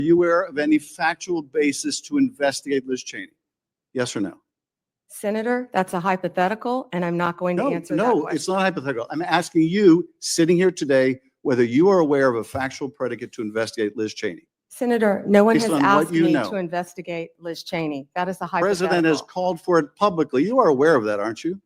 Are you aware of any factual basis to investigate Liz Cheney? Yes or no? Senator, that's a hypothetical, and I'm not going to answer that No, question. it's not hypothetical. I'm asking you, sitting here today, whether you are aware of a factual predicate to investigate Liz Cheney. Senator, no one Based has on asked what you me know. to investigate Liz Cheney. That is a The hypothetical. president has called for it publicly. You are aware of that, aren't you?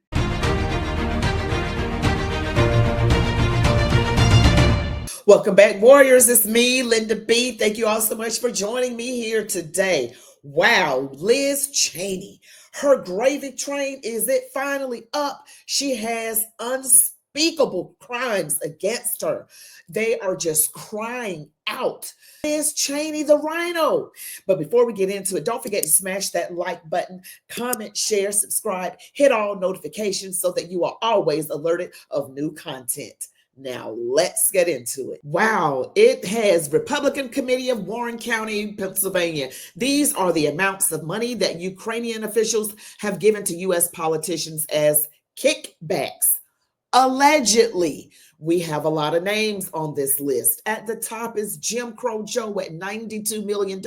Welcome back, Warriors. It's me, Linda B. Thank you all so much for joining me here today. Wow, Liz Cheney. Her gravy train, is it finally up? She has unspeakable crimes against her. They are just crying out. Liz Cheney, the rhino. But before we get into it, don't forget to smash that like button, comment, share, subscribe, hit all notifications so that you are always alerted of new content. Now, let's get into it. Wow, it has Republican Committee of Warren County, Pennsylvania. These are the amounts of money that Ukrainian officials have given to U.S. politicians as kickbacks. Allegedly, we have a lot of names on this list. At the top is Jim Crow Joe at $92 million.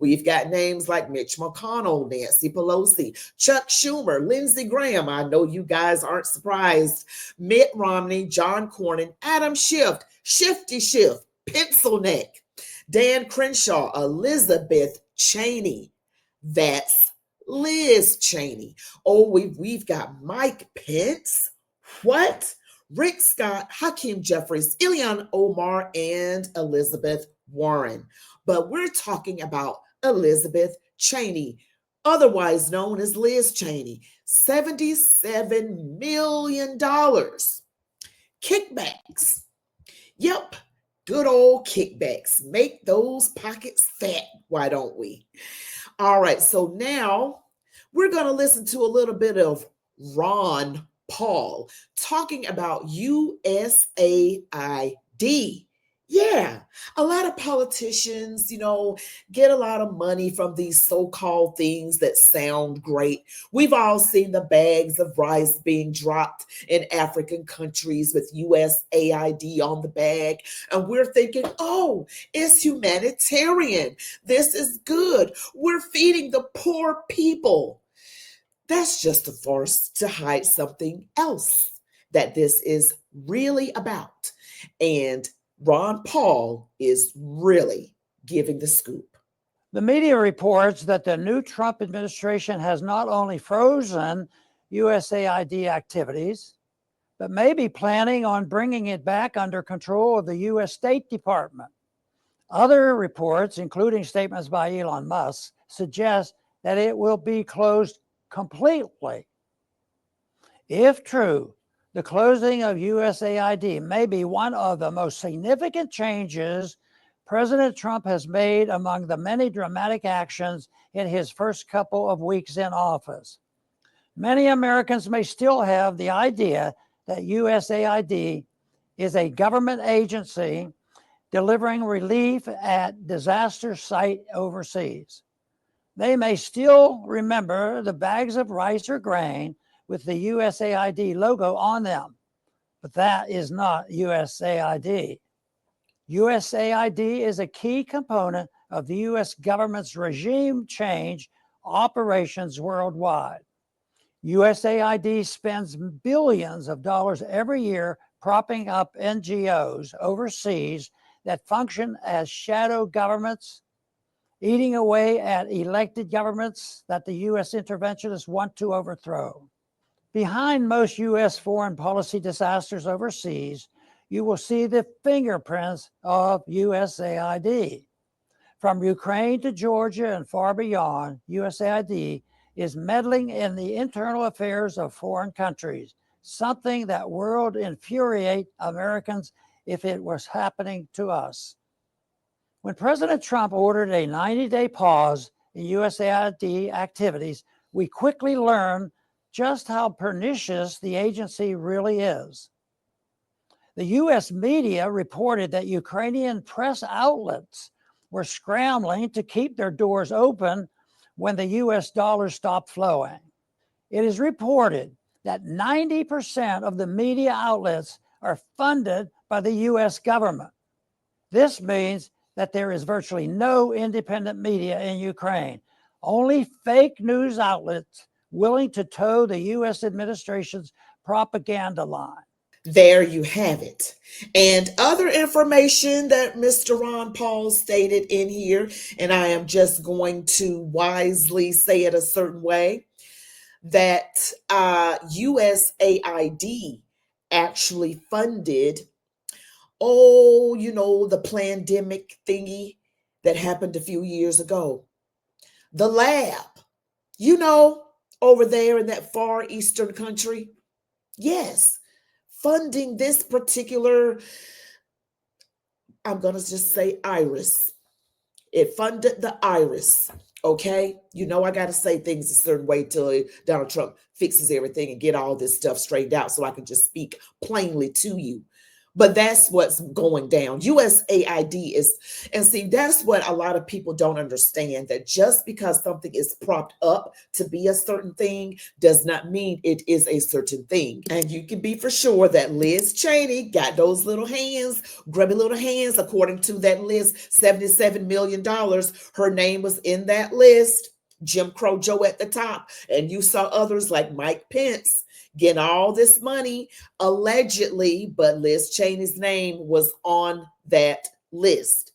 We've got names like Mitch McConnell, Nancy Pelosi, Chuck Schumer, Lindsey Graham. I know you guys aren't surprised. Mitt Romney, John Cornyn, Adam Schiff, Shifty Schiff, Pencil Neck, Dan Crenshaw, Elizabeth Cheney. That's Liz Cheney. Oh, we've got Mike Pence. What? Rick Scott, Hakeem Jeffries, Ilhan Omar, and Elizabeth Warren. But we're talking about Elizabeth Cheney, otherwise known as Liz Cheney. $77 million. Kickbacks. Yep, good old kickbacks. Make those pockets fat, why don't we? All right, so now we're going to listen to a little bit of Ron Paul talking about USAID. Yeah, a lot of politicians, get a lot of money from these so-called things that sound great. We've all seen the bags of rice being dropped in African countries with USAID on the bag. And we're thinking, oh, it's humanitarian. This is good. We're feeding the poor people. That's just a farce to hide something else that this is really about. And Ron Paul is really giving the scoop. The media reports that the new Trump administration has not only frozen USAID activities, but may be planning on bringing it back under control of the U.S. State Department. Other reports, including statements by Elon Musk, suggest that it will be closed completely. If true, the closing of USAID may be one of the most significant changes President Trump has made among the many dramatic actions in his first couple of weeks in office. Many Americans may still have the idea that USAID is a government agency delivering relief at disaster site overseas. They may still remember the bags of rice or grain with the USAID logo on them, but that is not USAID. USAID is a key component of the U.S. government's regime change operations worldwide. USAID spends billions of dollars every year propping up NGOs overseas that function as shadow governments, eating away at elected governments that the U.S. interventionists want to overthrow. Behind most U.S. foreign policy disasters overseas, you will see the fingerprints of USAID. From Ukraine to Georgia and far beyond, USAID is meddling in the internal affairs of foreign countries, something that would infuriate Americans if it was happening to us. When President Trump ordered a 90-day pause in USAID activities, we quickly learned just how pernicious the agency really is. The U.S. media reported that Ukrainian press outlets were scrambling to keep their doors open when the U.S. dollar stopped flowing. It is reported that 90% of the media outlets are funded by the U.S. government. This means that there is virtually no independent media in Ukraine, only fake news outlets willing to toe the U.S. administration's propaganda line. There you have it. And other information that Mr. Ron Paul stated in here, and I am just going to wisely say it a certain way, that USAID actually funded, the pandemic thingy that happened a few years ago. The lab, over there in that far eastern country. Yes, funding this particular, I'm going to just say iris. It funded the iris. Okay. I got to say things a certain way till Donald Trump fixes everything and get all this stuff straightened out so I can just speak plainly to you. But that's what's going down. USAID is, and see, that's what a lot of people don't understand, that just because something is propped up to be a certain thing does not mean it is a certain thing. And you can be for sure that Liz Cheney got those little hands, grubby little hands, according to that list, $77 million. Her name was in that list. Jim Crow Joe at the top. And you saw others like Mike Pence getting all this money allegedly, but Liz Cheney's name was on that list.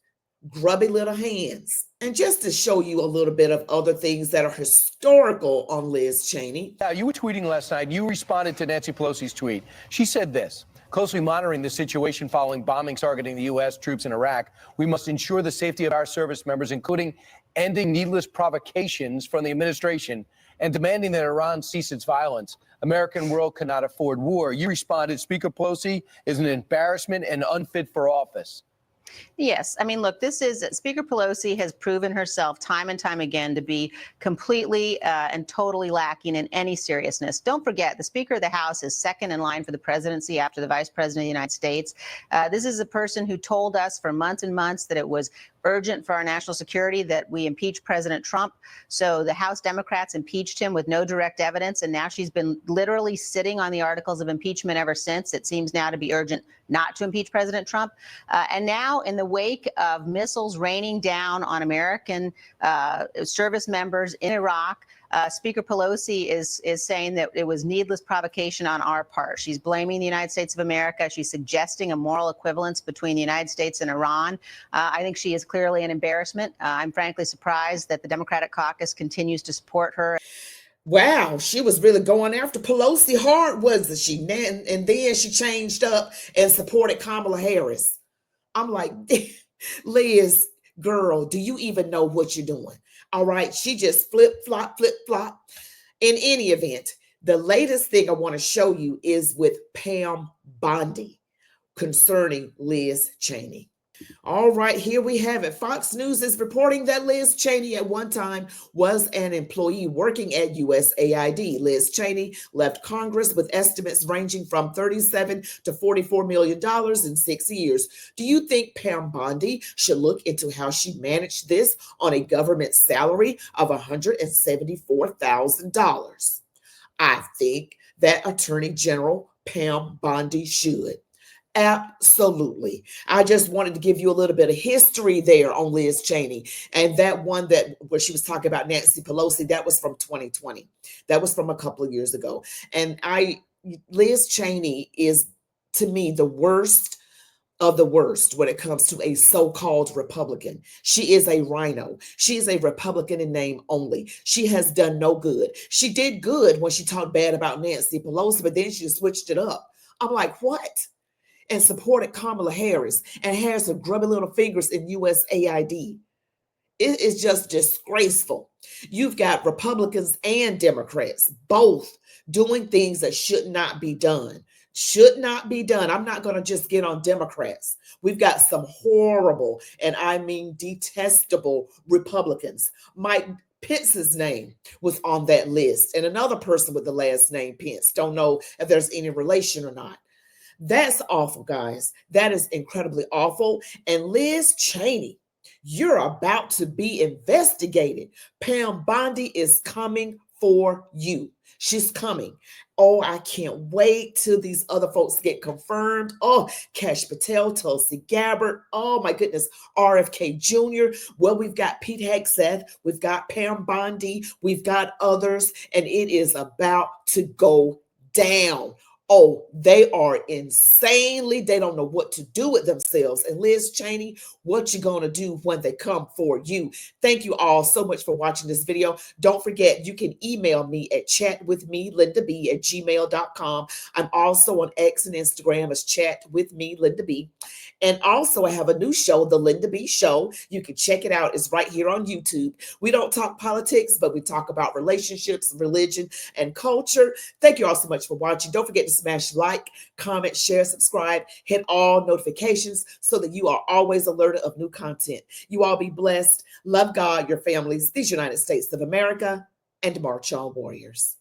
Grubby little hands. And just to show you a little bit of other things that are historical on Liz Cheney. Now, you were tweeting last night. You responded to Nancy Pelosi's tweet. She said this: closely monitoring the situation following bombings targeting the U.S. troops in Iraq, we must ensure the safety of our service members, including ending needless provocations from the administration and demanding that Iran cease its violence. American world cannot afford war. You responded, Speaker Pelosi is an embarrassment and unfit for office. Yes. I mean, look, Speaker Pelosi has proven herself time and time again to be completely and totally lacking in any seriousness. Don't forget, the Speaker of the House is second in line for the presidency after the Vice President of the United States. This is a person who told us for months and months that it was urgent for our national security that we impeach President Trump. So the House Democrats impeached him with no direct evidence, and now she's been literally sitting on the articles of impeachment ever since. It seems now to be urgent not to impeach President Trump. And now, in the wake of missiles raining down on American service members in Iraq, Speaker Pelosi is saying that it was needless provocation on our part. She's blaming the United States of America. She's suggesting a moral equivalence between the United States and Iran. I think she is clearly an embarrassment. I'm frankly surprised that the Democratic caucus continues to support her. Wow, she was really going after Pelosi hard, wasn't she? And then she changed up and supported Kamala Harris. I'm like, Liz, girl, do you even know what you're doing? All right, she just flip-flop. In any event, the latest thing I want to show you is with Pam Bondi concerning Liz Cheney. All right, here we have it. Fox News is reporting that Liz Cheney at one time was an employee working at USAID. Liz Cheney left Congress with estimates ranging from $37 to $44 million in 6 years. Do you think Pam Bondi should look into how she managed this on a government salary of $174,000? I think that Attorney General Pam Bondi should. Absolutely. I just wanted to give you a little bit of history there on Liz Cheney. And that one where she was talking about Nancy Pelosi, that was from 2020. That was from a couple of years ago. And Liz Cheney is, to me, the worst of the worst when it comes to a so-called Republican. She is a rhino. She is a Republican in name only. She has done no good. She did good when she talked bad about Nancy Pelosi, but then she switched it up. I'm like, what? And supported Kamala Harris and has her grubby little fingers in USAID. It is just disgraceful. You've got Republicans and Democrats both doing things that should not be done. Should not be done. I'm not going to just get on Democrats. We've got some horrible, and I mean detestable Republicans. Mike Pence's name was on that list, and another person with the last name Pence. Don't know if there's any relation or not. That's awful, guys. That is incredibly awful. And Liz Cheney, you're about to be investigated. Pam Bondi is coming for you. She's coming. Oh, I can't wait till these other folks get confirmed. Oh, Cash Patel, Tulsi Gabbard. Oh my goodness, RFK Jr. Well, we've got Pete Hegseth. We've got Pam Bondi. We've got others, and it is about to go down. Oh, they are insanely, they don't know what to do with themselves. And Liz Cheney, what you gonna do when they come for you? Thank you all so much for watching this video. Don't forget, you can email me at chatwithmelindab@gmail.com. I'm also on X and Instagram as chatwithmelindab. And also I have a new show, The Linda B Show. You can check it out. It's right here on YouTube. We don't talk politics, but we talk about relationships, religion, and culture. Thank you all so much for watching. Don't forget to smash like, comment, share, subscribe, hit all notifications so that you are always alerted of new content. You all be blessed. Love God, your families, these United States of America, and march on, warriors.